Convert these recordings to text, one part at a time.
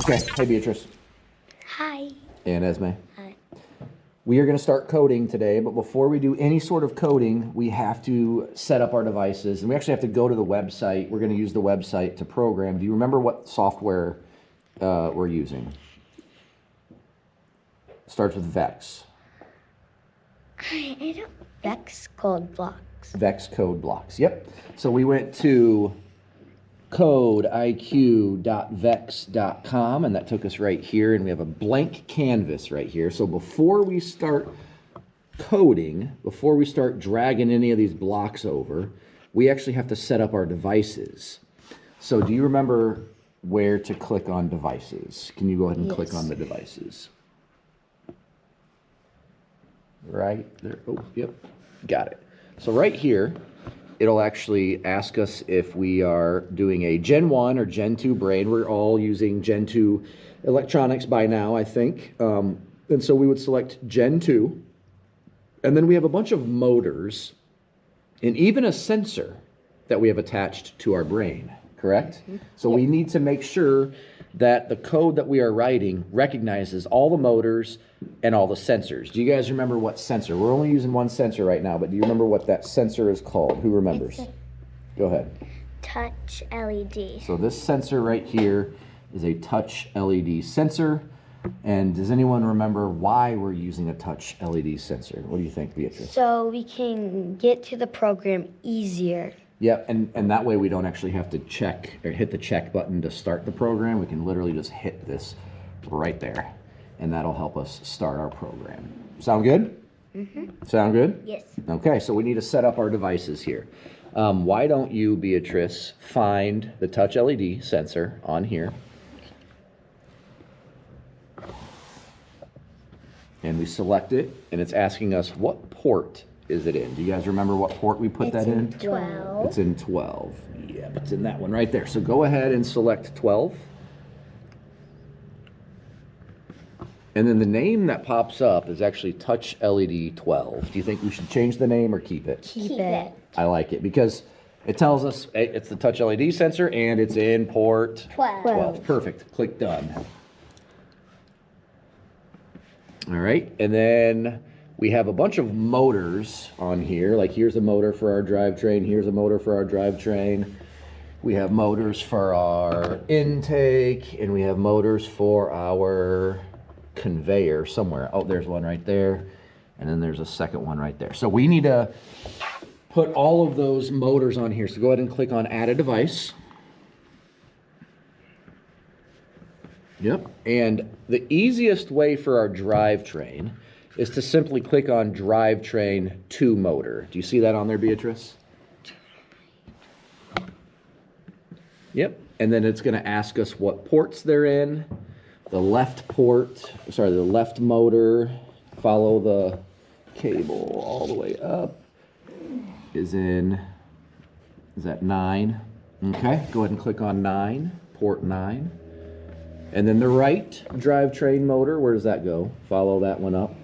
Okay, hey Beatrice. Hi. And Esme. Hi. We are going to start coding today, but before we do any sort of coding, we have to set up our devices, and we actually have to go to the website. We're going to use the website to program. Do you remember what software we're using? Starts with Vex. I don't. Vex code blocks. Vex code blocks, yep. So we went to codeiq.vex.com, and that took us right here, and we have a blank canvas right here. So before we start coding, before we start dragging any of these blocks over, we actually have to set up our devices. So do you remember where to click on devices? Can you go ahead and click on the devices? Right there. Oh, yep. Got it. So right here, it'll actually ask us if we are doing a Gen 1 or Gen 2 brain. We're all using Gen 2 electronics by now, I think. And so we would select Gen 2. And then we have a bunch of motors and even a sensor that we have attached to our brain, correct? Mm-hmm. So we need to make sure that the code that we are writing recognizes all the motors and all the sensors. Do you guys remember what sensor? We're only using one sensor right now, but do you remember what that sensor is called? Who remembers? Go ahead. Touch LED. So this sensor right here is a touch LED sensor. And does anyone remember why we're using a touch LED sensor? What do you think, Beatrice? So we can get to the program easier. Yeah, and that way we don't actually have to check or hit the check button to start the program. We can literally just hit this right there, and that'll help us start our program. Sound good? Mm-hmm. Sound good? Yes. Okay, so we need to set up our devices here. Why don't you, Beatrice, find the touch LED sensor on here. And we select it, and it's asking us what port is it in. Do you guys remember what port we put that in? 12. It's in 12. Yeah, it's in that one right there. So go ahead and select 12. And then the name that pops up is actually Touch LED 12. Do you think we should change the name or keep it? Keep it. I like it because it tells us it's the Touch LED sensor and it's in port 12. Perfect. Click done. All right, and then we have a bunch of motors on here. Like here's a motor for our drivetrain. Here's a motor for our drivetrain. We have motors for our intake, and we have motors for our conveyor somewhere. Oh, there's one right there, and then there's a second one right there. So we need to put all of those motors on here. So go ahead and click on Add a Device. Yep, and the easiest way for our drivetrain is to simply click on drivetrain to motor. Do you see that on there, Beatrice? Yep, and then it's going to ask us what ports they're in. The left motor, follow the cable all the way up, is that 9? Okay, go ahead and click on 9, port 9. And then the right drivetrain motor, where does that go? Follow that one up.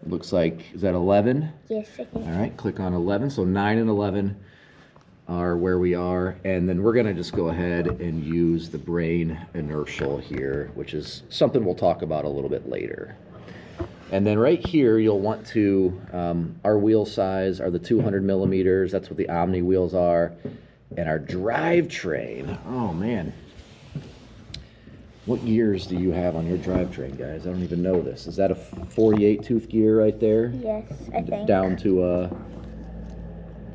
Looks like, is that 11? Yes, I think. All right, click on 11. So 9 and 11 are where we are. And then we're going to just go ahead and use the brain inertial here, which is something we'll talk about a little bit later. And then right here, you'll want to, our wheel size are the 200 millimeters. That's what the Omni wheels are. And our drivetrain, oh man. What gears do you have on your drivetrain, guys? I don't even know this. Is that a 48 tooth gear right there? Yes, I think. Down to a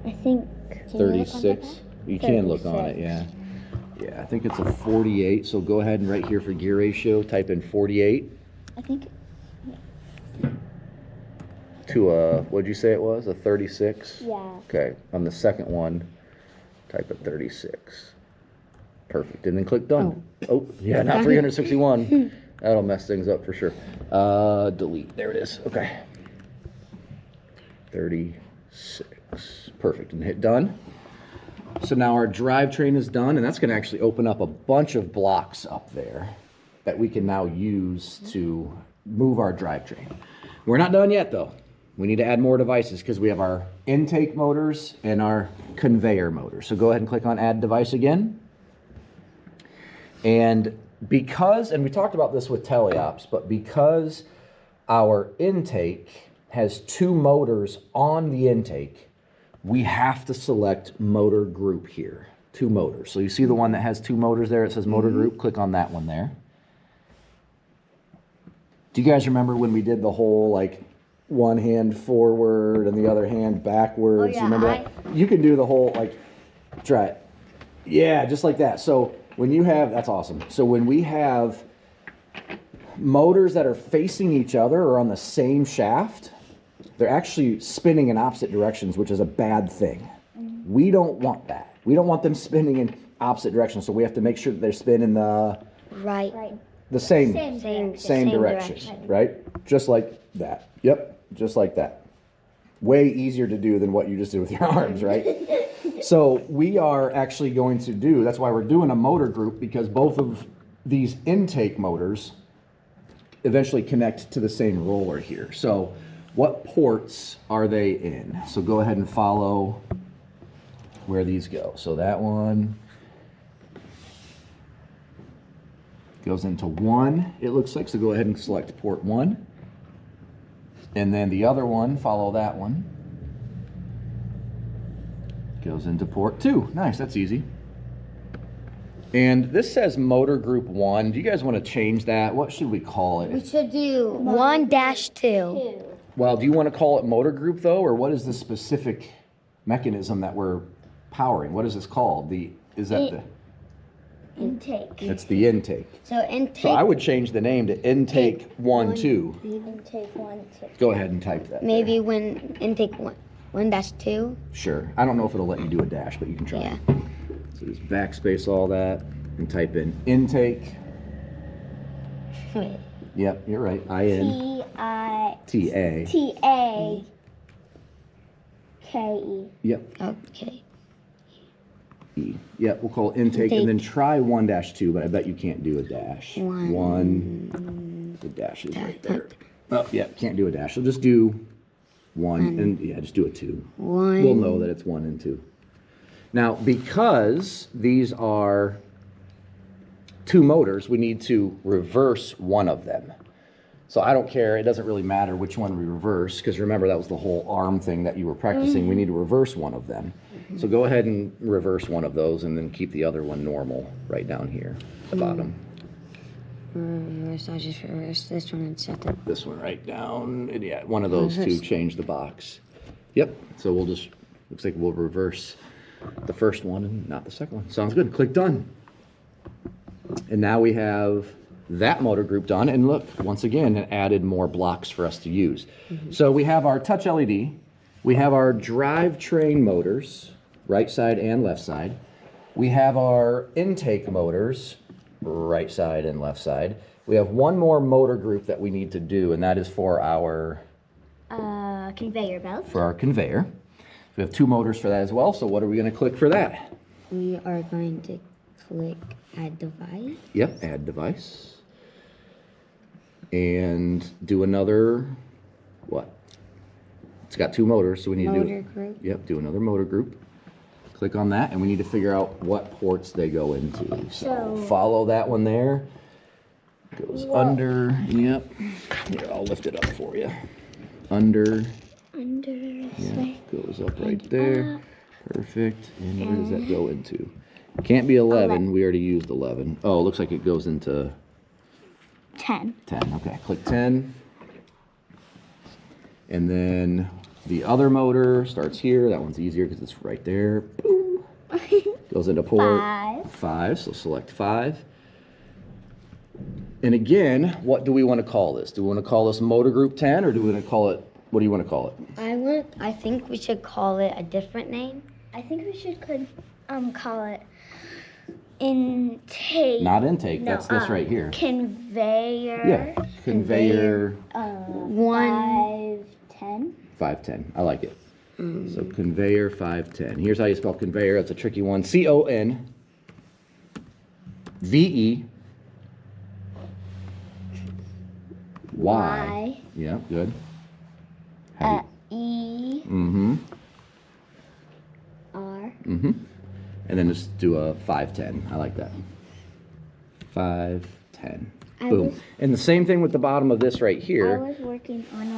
I think 36. You can look on it, yeah. Yeah, I think it's a 48. So go ahead and right here for gear ratio, type in 48. I think. To a, what'd you say it was? A 36? Yeah. Okay, on the second one, type a 36. Perfect, and then click done. Oh, yeah, not 361. That'll mess things up for sure. Delete, there it is, okay. 36, perfect, and hit done. So now our drivetrain is done, and that's gonna actually open up a bunch of blocks up there that we can now use to move our drivetrain. We're not done yet though. We need to add more devices because we have our intake motors and our conveyor motors. So go ahead and click on Add Device again. And because, and we talked about this with teleops, but because our intake has 2 motors on the intake, we have to select motor group here. 2 motors. So you see the one that has 2 motors there? It says motor group. Click on that one there. Do you guys remember when we did the whole like one hand forward and the other hand backwards? Oh, yeah, You remember that? You can do the whole like, try it. Yeah, just like that. So when you have, that's awesome. So when we have motors that are facing each other or on the same shaft, they're actually spinning in opposite directions, which is a bad thing. We don't want that. We don't want them spinning in opposite directions. So we have to make sure that they're spinning the the same direction, right? Just like that. Yep, just like that. Way easier to do than what you just did with your arms, right? So we are actually going to do, that's why we're doing a motor group, because both of these intake motors eventually connect to the same roller here. So what ports are they in? So go ahead and follow where these go. So that one goes into 1, it looks like. So go ahead and select port 1. And then the other one, follow that one. Goes into port 2. Nice, that's easy. And this says motor group 1. Do you guys want to change that? What should we call it? We should do 1-2. Well, do you want to call it motor group though, or what is the specific mechanism that we're powering? What is this called? Is that the intake? It's the intake. So intake. So I would change the name to intake 1, 2. Intake 1, 2. Go ahead and type that. Maybe there. when intake 1-2. Sure. I don't know if it'll let you do a dash, but you can try. Yeah. So just backspace all that and type in intake. Wait. Yep, you're right. T-A. T-A-K-E. Yep. Okay. E. Yep, we'll call it intake and then try 1-2, but I bet you can't do a dash. 1. The dash is right there. Oh, yeah, can't do a dash. So just do 1 and yeah, just do a 2. 1. We'll know that it's 1 and 2. Now, because these are 2 motors, we need to reverse one of them. So I don't care, it doesn't really matter which one we reverse, because remember that was the whole arm thing that you were practicing. We need to reverse one of them. So go ahead and reverse one of those and then keep the other one normal right down here at the bottom. Reverse, I'll just reverse this one and set it. This one right down, and yeah, one of those two, change the box. Yep, so we'll just, looks like we'll reverse the first one and not the second one. Sounds good, click done. And now we have that motor group done, and look, once again, it added more blocks for us to use. So we have our touch LED, we have our drivetrain motors, right side and left side. We have our intake motors, right side and left side. We have one more motor group that we need to do, and that is for our Conveyor belt. For our conveyor. We have 2 motors for that as well, so what are we going to click for that? We are going to click add device. Yep, add device. And do another, what? It's got 2 motors, so we need to do Motor group. Yep, do another motor group. Click on that, and we need to figure out what ports they go into. So follow that one there. Goes under, yep. Here, I'll lift it up for you. Under. Yeah, goes up right there. Perfect. And where does that go into? Can't be 11. We already used 11. Oh, it looks like it goes into 10. 10. Okay, click 10. And then the other motor starts here. That one's easier because it's right there. Boom. Goes into port 5. So select 5. And again, what do we want to call this? Do we want to call this motor group 10, or do we want to call it, what do you want to call it? I think we should call it a different name. I think we should call it intake. Not intake, that's this right here. Conveyor. Yeah, conveyor 510. 510. I like it. So conveyor 510. Here's how you spell conveyor. That's a tricky one. CONVE. Y. Yeah, good. E. Mm-hmm. R. Mm-hmm. And then just do a 510. I like that. 5, 10. I Boom. was- And the same thing with the bottom of this right I here. was working on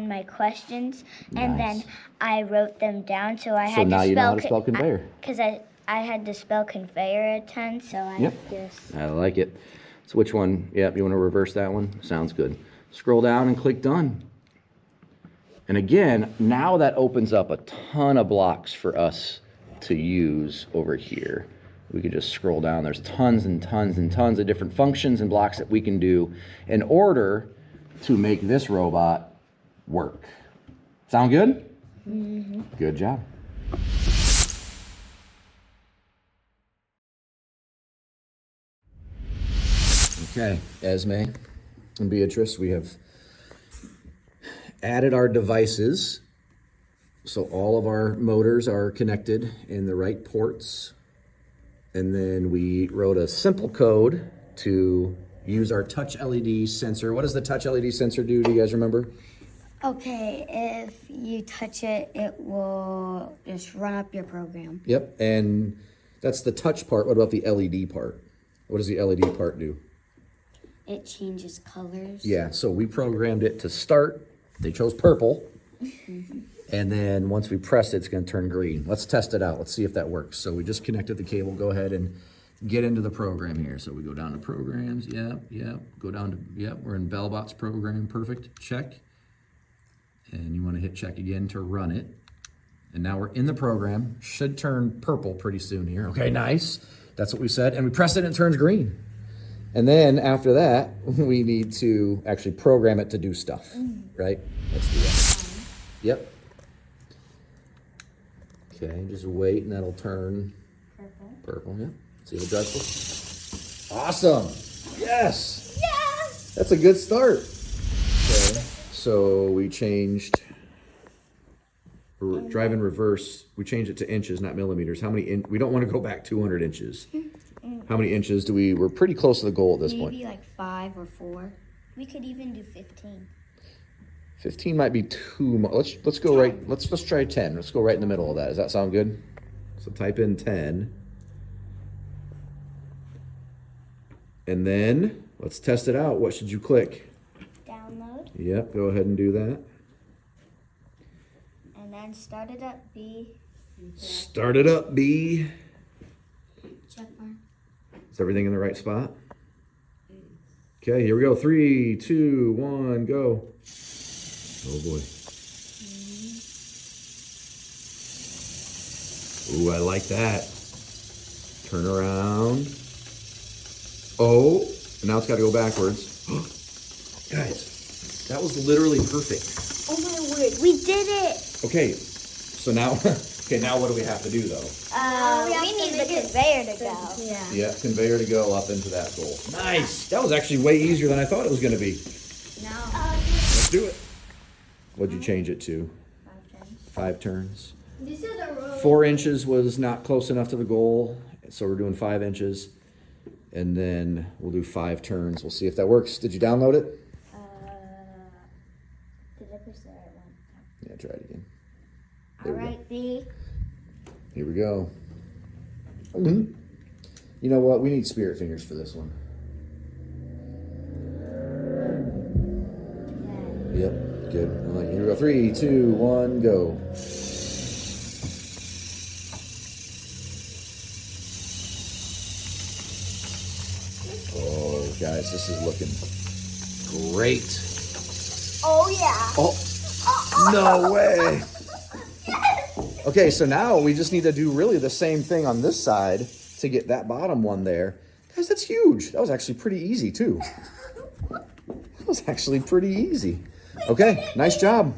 my questions, and Nice. then I wrote them down. So I So had now to you know spell how to spell conveyor. because I had to spell conveyor a ton. So I Yep. just I like it. So which one? Yep, you want to reverse that one? Sounds good. Scroll down and click done. And again, now that opens up a ton of blocks for us to use over here. We could just scroll down. There's tons and tons and tons of different functions and blocks that we can do in order to make this robot work. Sound good? Mm-hmm. Good job. Okay, Esme and Beatrice, we have added our devices. So all of our motors are connected in the right ports. And then we wrote a simple code to use our touch LED sensor. What does the touch LED sensor do? Do you guys remember? Okay, if you touch it, it will just run up your program. Yep, and that's the touch part. What about the LED part? What does the LED part do? It changes colors. Yeah, so we programmed it to start. They chose purple. And then once we press it, it's going to turn green. Let's test it out. Let's see if that works. So we just connected the cable. Go ahead and get into the program here. So we go down to programs. Yep. Go down to, we're in BelleBots program. Perfect. Check. And you want to hit check again to run it. And now we're in the program. Should turn purple pretty soon here. Okay, nice. That's what we said. And we press it and it turns green. And then after that, we need to actually program it to do stuff, right? Let's do that. Yep. Okay, just wait and that'll turn purple. Yeah. See the dreadful? Awesome. Yes. yes. That's a good start. Okay. So we changed drive in reverse. We changed it to inches, not millimeters. How many we don't want to go back 200 inches. How many inches do we're pretty close to the goal at this point. Maybe like 5 or 4. We could even do 15. 15 might be too much. Let's go right. Let's try 10. Let's go right in the middle of that. Does that sound good? So type in 10. And then let's test it out. What should you click? Download. Yep, go ahead and do that. And then start it up, B. Start it up, B. Check mark. Is everything in the right spot? Okay, here we go. 3, 2, 1, go. Oh boy. Ooh, I like that. Turn around. Oh, and now it's got to go backwards. Guys, that was literally perfect. Oh my word, we did it! Okay, so now, now what do we have to do though? We need the conveyor to go. Yeah. Yeah, conveyor to go up into that goal. Nice. That was actually way easier than I thought it was going to be. Now, Let's do it. What'd you change it to? 5 turns. 5 turns. This is a road. 4 inches was not close enough to the goal, so we're doing 5 inches. And then we'll do 5 turns. We'll see if that works. Did you download it? Did I push the right one? Yeah, try it again. There we go. Alright, B. Here we go. You know what? We need spirit fingers for this one. Yep, good. All right, here we go. 3, 2, 1, go. Oh, guys, this is looking great. Oh yeah. Oh, no way. Okay, so now we just need to do really the same thing on this side to get that bottom one there. Guys, that's huge. That was actually pretty easy, too. That was actually pretty easy. Okay, nice job.